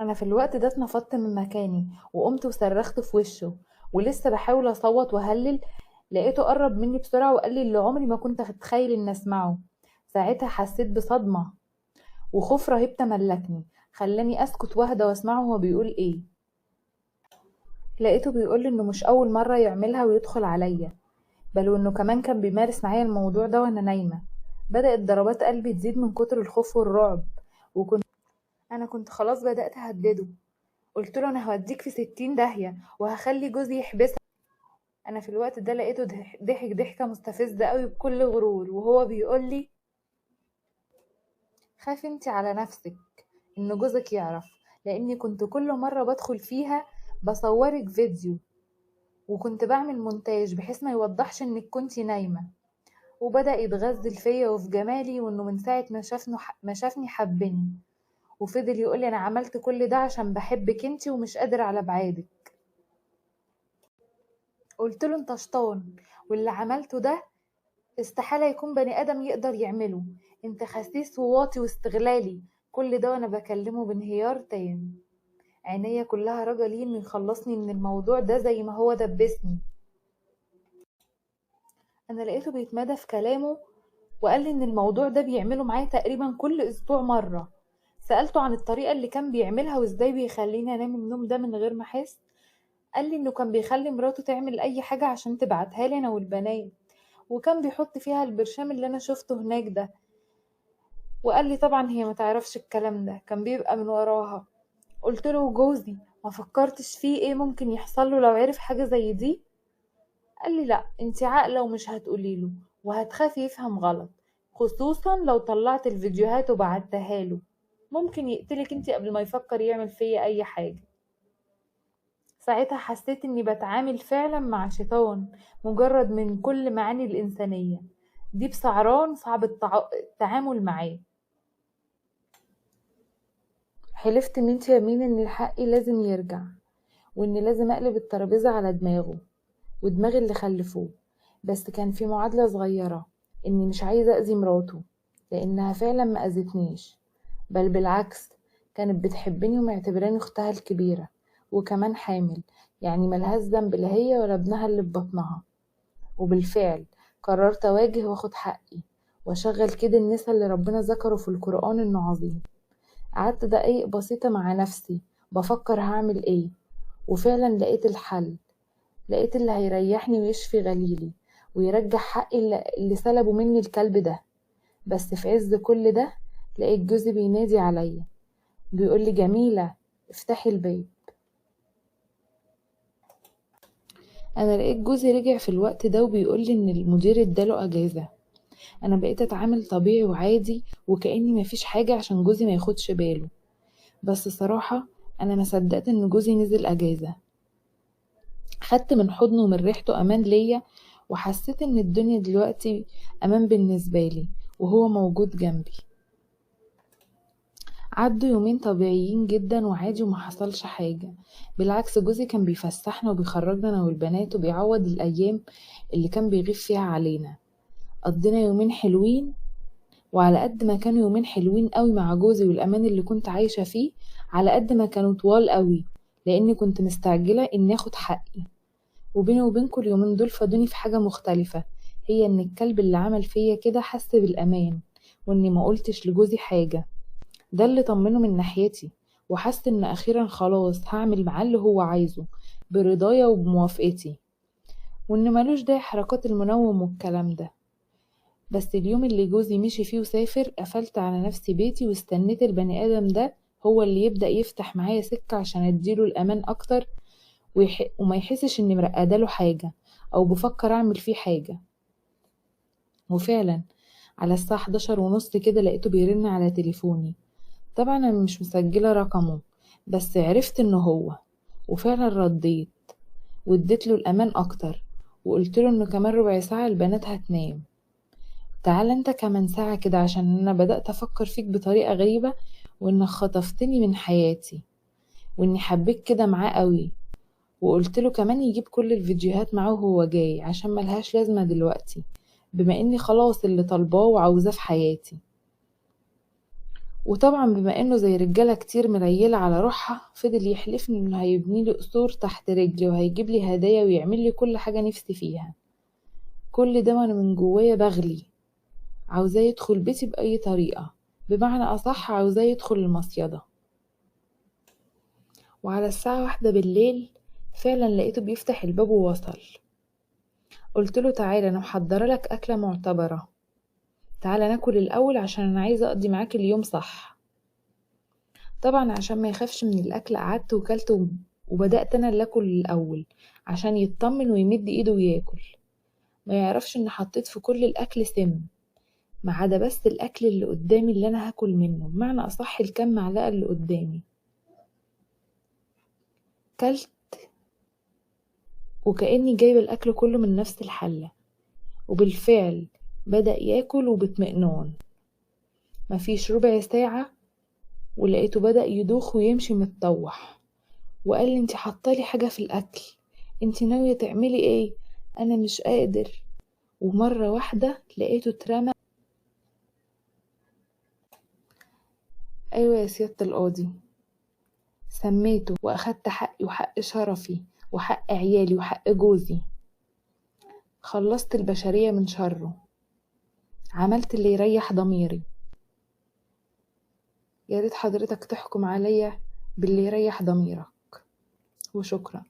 انا في الوقت ده اتنفضت من مكاني وقمت وصرخت في وشه، ولسه بحاول اصوت وهلل. لقيته قرب مني بسرعة وقال لي اللي عمري ما كنت اتخيل اني اسمعه. ساعتها حسيت بصدمة وخوف رهيب تملكني، خلاني اسكت واهدى واسمعه هو بيقول ايه. لقيته بيقول انه مش اول مرة يعملها ويدخل عليا، بل وانه كمان كان بيمارس معايا الموضوع ده وانا نايمة. بدأت ضربات قلبي تزيد من كتر الخوف والرعب، وكنت خلاص بدأت اهدده. قلت له انا هوديك في 60 داهية وهخلي جوزي يحبسك. انا في الوقت ده لقيته ضحك ضحكة مستفزة قوي بكل غرور وهو بيقول لي خافي انتي على نفسك ان جوزك يعرف، لاني كنت كل مرة بدخل فيها بصورك فيديو وكنت بعمل مونتاج بحيث ما يوضحش انك كنتي نايمة. وبدأ يتغزل فيا وفي جمالي وانه من ساعة ما شافني حبني، وفضل يقولي انا عملت كل ده عشان بحبك انتي ومش قادر على بعادك. قلت له انت شطان، واللي عملته ده استحالة يكون بني ادم يقدر يعمله، انت خسيس وواطي واستغلالي. كل ده وانا بكلمه بانهيار تام، عينيا كلها رجا ليه انه يخلصني من الموضوع ده زي ما هو دبسني. انا لقيته بيتمادى في كلامه وقال لي ان الموضوع ده بيعمله معايا تقريبا كل اسبوع مرة. سألته عن الطريقة اللي كان بيعملها وازاي بيخليني انام النوم ده من غير ما احس. قال لي انه كان بيخلي مراته تعمل اي حاجة عشان تبعتها لي انا والبنات، وكان بيحط فيها البرشام اللي انا شفته هناك ده. وقال لي طبعا هي ما تعرفش الكلام ده، كان بيبقى من وراها. قلت له جوزي ما فكرتش فيه ايه ممكن يحصل له لو عرف حاجة زي دي؟ قال لي لا انتي عاقلة ومش هتقولي له وهتخافي يفهم غلط، خصوصا لو طلعت الفيديوهات وبعتها له، ممكن يقتلك انتي قبل ما يفكر يعمل فيا اي حاجة. ساعتها حسيت اني بتعامل فعلا مع شيطان مجرد من كل معاني الإنسانية دي، بسعران صعب التعامل معاه. حلفت ميت يمين ان حقي لازم يرجع، واني لازم اقلب الترابيزة على دماغه ودماغ اللي خلفوه. بس كان في معادلة صغيرة، اني مش عايزة اذي مراته لانها فعلا ما اذتنيش، بل بالعكس كانت بتحبني ومعتبراني اختها الكبيرة، وكمان حامل، يعني ملهاش ذنب لا هي ولا ابنها اللي في بطنها. وبالفعل قررت اواجه واخد حقي واشغل كده النساء اللي ربنا ذكره في القرآن انه عظيم. قعدت دقايق بسيطة مع نفسي بفكر هعمل ايه، وفعلا لقيت الحل. لقيت اللي هيريحني ويشفي غليلي ويرجع حقي اللي سلبوا مني الكلب ده. بس في عز كل ده لقيت جوزي بينادي عليا بيقولي جميلة افتحي الباب. انا لقيت جوزي رجع في الوقت ده وبيقولي ان المدير اداله اجازة. انا بقيت اتعامل طبيعي وعادي وكأني مفيش حاجة عشان جوزي ما ياخدش باله. بس صراحة انا ما صدقت ان جوزي نزل اجازة. خدت من حضنه ومن ريحته امان ليا، وحسيت ان الدنيا دلوقتي امان بالنسبة لي وهو موجود جنبي. عدوا يومين طبيعيين جدا وعادي وما حصلش حاجة. بالعكس جوزي كان بيفسحنا وبيخرجنا انا والبنات وبيعوض الايام اللي كان بيغيب فيها علينا. قضينا يومين حلوين، وعلى قد ما كانوا يومين حلوين قوي مع جوزي والامان اللي كنت عايشة فيه، على قد ما كانوا طوال قوي لاني كنت مستعجلة اني اخد حقي. وبيني وبينكم اليومين دول فادوني في حاجة مختلفة، هي ان الكلب اللي عمل فيا كده حس بالامان، واني ما قلتش لجوزي حاجة. ده اللي طمنه من ناحيتي، وحس ان اخيرا خلاص هعمل معاه اللي هو عايزه برضايا وبموافقتي، وان ملوش داعي حركات المنوم والكلام ده. بس اليوم اللي جوزي مشي فيه وسافر قفلت على نفسي بيتي واستنيت البني ادم ده هو اللي يبدأ يفتح معايا سكة عشان اديله الامان اكتر، وما يحسش اني مرقداله حاجة او بفكر اعمل فيه حاجة. وفعلا على الساعة 11:30 كده لقيته بيرن على تليفوني. طبعا انا مش مسجلة رقمه، بس عرفت انه هو، وفعلا رديت واديت له الامان اكتر، وقلت له انه كمان ربع ساعة البنات هتنام. تعال انت كمان ساعة كده عشان انا بدأت افكر فيك بطريقة غريبة، وانك خطفتني من حياتي، واني حبيت كده معاه قوي. وقلت له كمان يجيب كل الفيديوهات معاه وهو جاي عشان ملهاش لازمة دلوقتي، بما اني خلاص اللي طالباه وعاوزاه في حياتي. وطبعا بما انه زي رجالة كتير مريلة على روحها فضل يحلفني انه هيبنيلي قصور تحت رجلي وهيجيب لي هدايا ويعمل لي كل حاجة نفسي فيها. كل ده وانا من جوايا بغلي، عاوزاه يدخل بيتي بأي طريقة، بمعنى أصح عاوزاه يدخل المصيدة. وعلى الساعة 1 بالليل فعلا لقيته بيفتح الباب ووصل. قلتله تعالى انا محضرة لك أكلة معتبرة، تعالى ناكل الأول عشان أنا عايزة أقضي معاك اليوم صح. طبعا عشان ما يخافش من الأكل قعدت وكلت وبدأت أنا اللي أكل الأول عشان يطمن ويمد إيده وياكل. ما يعرفش إن حطيت في كل الأكل سم، ما عدا بس الأكل اللي قدامي اللي أنا هاكل منه، بمعنى أصح الكام معلقة اللي قدامي. كلت وكأني جايبة الأكل كله من نفس الحلة، وبالفعل بدأ ياكل وباطمئنان. مفيش ربع ساعة ولقيته بدأ يدوخ ويمشي متطوح، وقال لي انتي حطالي حاجة في الأكل، انتي ناوية تعملي ايه؟ أنا مش قادر. ومرة واحدة لقيته اترمى. أيوة يا سيادة القاضي، سميته وأخدت حقي وحق شرفي وحق عيالي وحق جوزي، خلصت البشرية من شره، عملت اللي يريح ضميري. ياريت حضرتك تحكم عليا باللي يريح ضميرك. وشكرا.